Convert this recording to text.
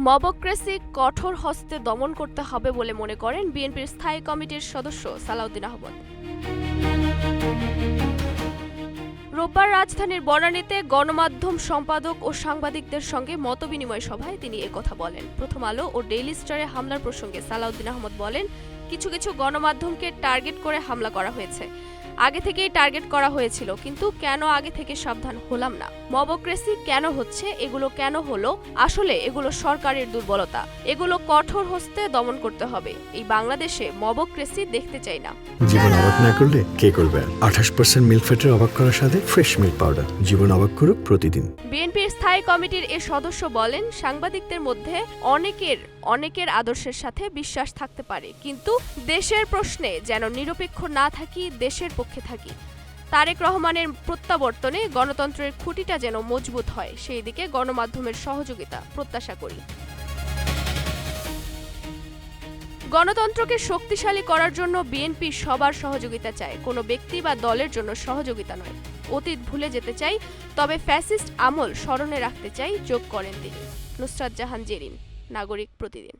Mobocracy কঠোর হস্তে দমন করতে হবে বলে মনে করেন বিএনপির স্থায়ী কমিটির সদস্য সালাউদ্দিন আহমদ। রোববার রাজধানীর বনানীতে গণমাধ্যম সম্পাদক ও সাংবাদিকদের সঙ্গে মতবিনিময় সভায় তিনি একথা বলেন। প্রথম আলো ও ডেইলি স্টারে হামলার প্রসঙ্গে সালাউদ্দিন আহমদ বলেন, কিছু কিছু গণমাধ্যমকে টার্গেট করে হামলা করা হয়েছে। আগে থেকেই টার্গেট করা হয়েছিল, কিন্তু কেন আগে থেকে সাবধান হলাম না? মবক্রেসি কেন হচ্ছে, এগুলো কেন হলো? আসলে এগুলো সরকারের দুর্বলতা। এগুলো কঠোর হস্তে দমন করতে হবে। এই বাংলাদেশে মবক্রেসি দেখতে চাই না। জীবন অবাক না করলে কে করবে? 28% মিল্ক ফ্যাটের অবাক করার সাথে ফ্রেশ মিল্ক পাউডার। জীবন অবাক করুক প্রতিদিন। বিএনপির স্থায়ী কমিটির এ সদস্য বলেন, সাংবাদিকদের মধ্যে অনেকের আদর্শের সাথে বিশ্বাস থাকতে পারে, কিন্তু দেশের প্রশ্নে যেন নিরপেক্ষ না থাকি, দেশের পক্ষে থাকি। তারেক রহমানের প্রত্যাবর্তনে গণতন্ত্রের খুঁটিটা যেন মজবুত হয়, সেই দিকে গণমাধ্যমের সহযোগিতা প্রত্যাশা করি। গণতন্ত্রকে শক্তিশালী করার জন্য বিএনপি সবার সহযোগিতা চায়, কোনো ব্যক্তি বা দলের জন্য সহযোগিতা নয়। অতীত ভুলে যেতে চাই, তবে ফ্যাসিস্ট আমল স্মরণে রাখতে চাই, যোগ করেন তিনি। নুসরাত জাহান জেরিন, নাগরিক প্রতিদিন।